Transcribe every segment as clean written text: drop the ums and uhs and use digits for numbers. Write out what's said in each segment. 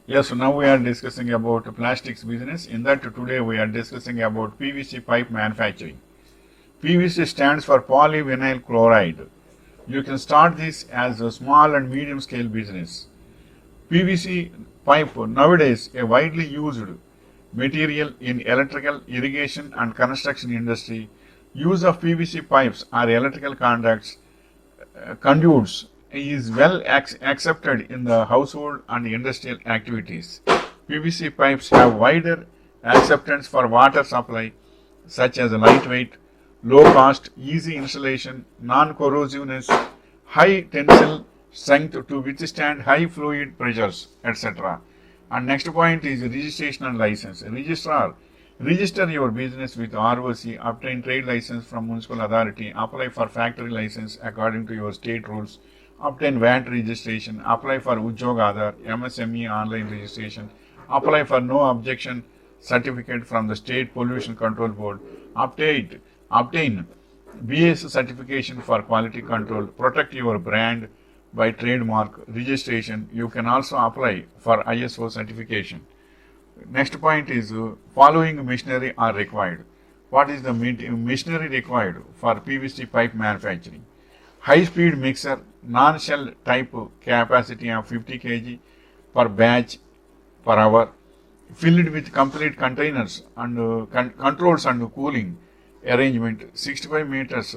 Yes, so now we are discussing about plastics business. In that today we are discussing about PVC pipe manufacturing. PVC stands for polyvinyl chloride. You can start this as a small and medium scale business. PVC pipe nowadays a widely used material in electrical, irrigation and construction industry. Use of PVC pipes or electrical conduits is well accepted in the household and industrial activities. PVC pipes have wider acceptance for water supply, such as lightweight, low cost, easy installation, non corrosiveness, high tensile strength to withstand high fluid pressures, etc. And next point is registration and license. Register your business with ROC, obtain trade license from municipal authority, apply for factory license according to your state rules, obtain VAT registration, apply for Ujjog Aadhar, MSME online registration, apply for no objection certificate from the State Pollution Control Board, obtain BS certification for quality control, protect your brand by trademark registration. You can also apply for ISO certification. Next point is following machinery are required. What is the machinery required for PVC pipe manufacturing? High speed mixer, non-shell type capacity of 50 kg per batch per hour, filled with complete containers and controls and cooling arrangement, 65 meters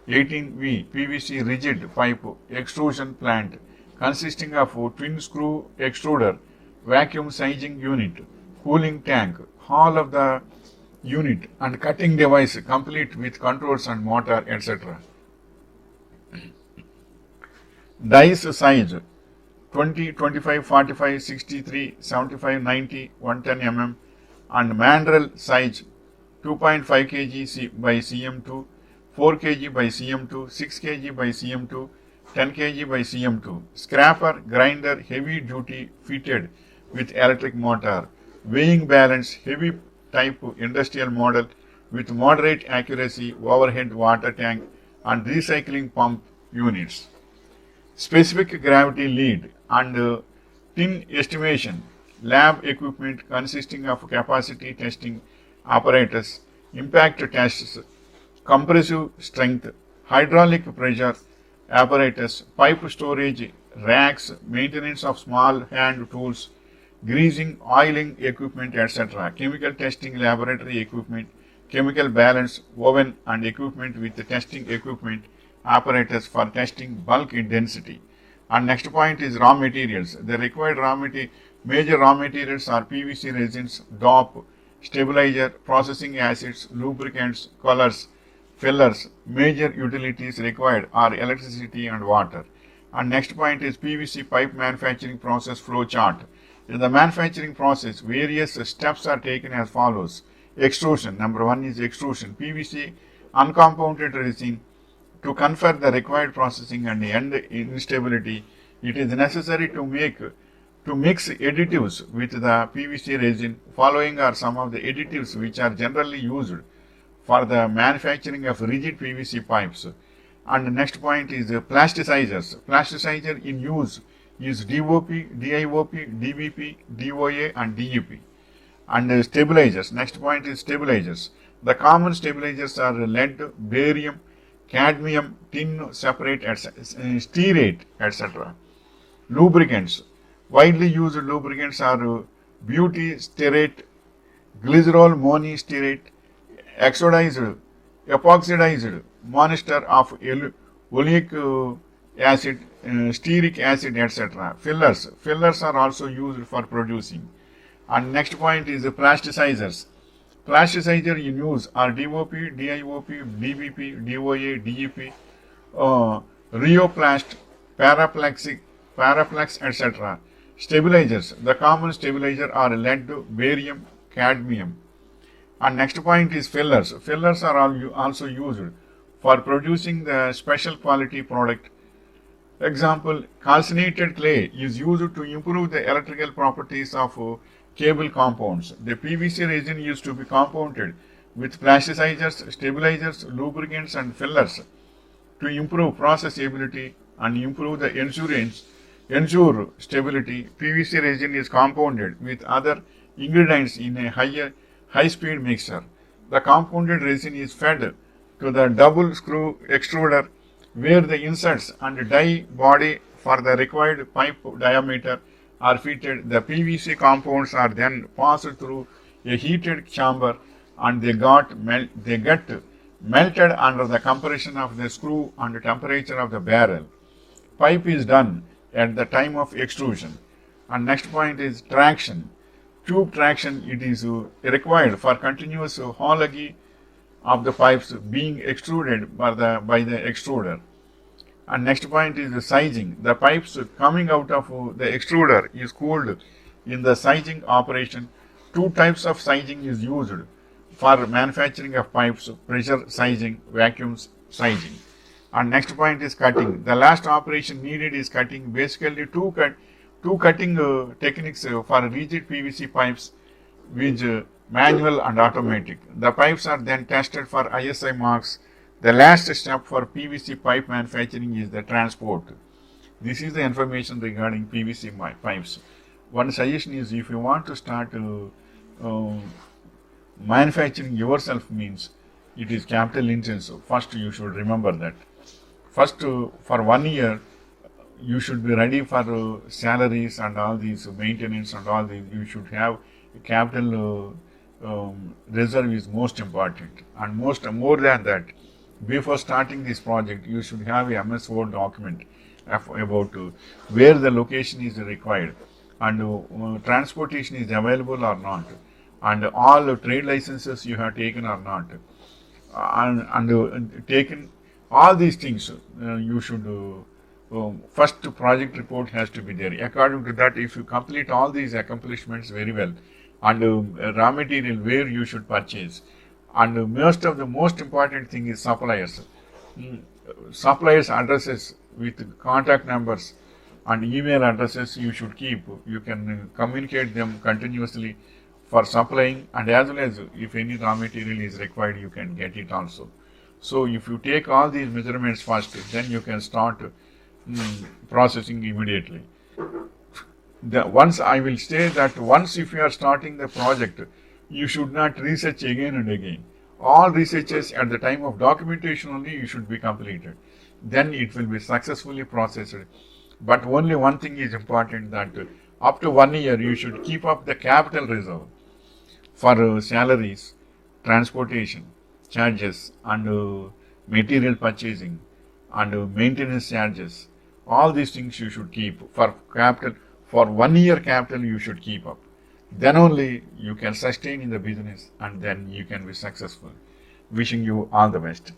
18V PVC rigid pipe extrusion plant consisting of twin screw extruder, vacuum sizing unit, cooling tank, hall of the unit and cutting device complete with controls and motor, etc. Dice size 20, 25, 45, 63, 75, 90, 110 mm and mandrel size 2.5 kg by cm2, 4 kg by cm2, 6 kg by cm2, 10 kg by cm2. Scraper, grinder, heavy duty fitted with electric motor. Weighing balance, heavy type industrial model with moderate accuracy, overhead water tank and recycling pump units. Specific gravity lead and tin estimation, lab equipment consisting of capacity testing apparatus, impact tests, compressive strength, hydraulic pressure apparatus, pipe storage racks, maintenance of small hand tools, greasing, oiling equipment, etc. Chemical testing laboratory equipment, chemical balance oven and equipment with testing equipment apparatus for testing bulk density. And next point is raw materials. The required major raw materials are PVC resins, DOP, stabilizer, processing acids, lubricants, colors, fillers. Major utilities required are electricity and water. And next point is PVC pipe manufacturing process flow chart. In the manufacturing process, various steps are taken as follows. Extrusion. Number one is extrusion. PVC uncompounded resin. To confer the required processing and end instability, it is necessary to mix additives with the PVC resin. Following are some of the additives which are generally used for the manufacturing of rigid PVC pipes. And the next point is plasticizers. Plasticizer in use is DOP, DIOP, DBP, DOA and DEP. And stabilizers. Next point is stabilizers. The common stabilizers are lead, barium, cadmium, tin separate, stearate, etc. Lubricants. Widely used lubricants are butystearate, glycerol monostearate, epoxidized monoester of oleic acid, stearic acid, etc. Fillers. Fillers are also used for producing. And next point is plasticizers. Plasticizer in use are DOP, DIOP, DBP, DOA, DEP, Rioplast, Paraplex, etc. Stabilizers. The common stabilizer are lead, barium, cadmium. And next point is fillers. Fillers are also used for producing the special quality product. Example, calcinated clay is used to improve the electrical properties of cable compounds. The PVC resin used to be compounded with plasticizers, stabilizers, lubricants and fillers to improve processability and improve the ensure stability, PVC resin is compounded with other ingredients in a high-speed mixer. The compounded resin is fed to the double screw extruder where the inserts and die body for the required pipe diameter are fitted. The PVC compounds are then passed through a heated chamber and they get melted under the compression of the screw and the temperature of the barrel. Pipe is done at the time of extrusion. And next point is traction. Tube traction, it is required for continuous homology of the pipes being extruded by the extruder. And next point is the sizing. The pipes coming out of the extruder is cooled in the sizing operation. Two types of sizing is used for manufacturing of pipes: pressure sizing, vacuum sizing. And next point is cutting. The last operation needed is cutting. Basically, two cutting techniques for rigid PVC pipes, which manual and automatic. The pipes are then tested for ISI marks. The last step for PVC pipe manufacturing is the transport. This is the information regarding PVC pipes. One suggestion is, if you want to start manufacturing yourself, means it is capital intensive. First, you should remember that. First, for 1 year, you should be ready for salaries and all these maintenance and all these. You should have capital reserve is most important, and more than that. Before starting this project, you should have a MS Word document about where the location is required and transportation is available or not, and all trade licenses you have taken or not, and taken all these things. You should first project report has to be there. According to that, if you complete all these accomplishments very well, and raw material where you should purchase. And the most important thing is suppliers. Suppliers addresses with contact numbers and email addresses you should keep. You can communicate them continuously for supplying, and as well as if any raw material is required, you can get it also. So if you take all these measurements first, then you can start processing immediately. Once I will say that once if you are starting the project, you should not research again and again. All researches at the time of documentation only you should be completed. Then it will be successfully processed. But only one thing is important, that up to 1 year you should keep up the capital reserve for salaries, transportation charges, and material purchasing, and maintenance charges. All these things you should keep for capital. For 1 year capital you should keep up. Then only you can sustain in the business, and then you can be successful. Wishing you all the best.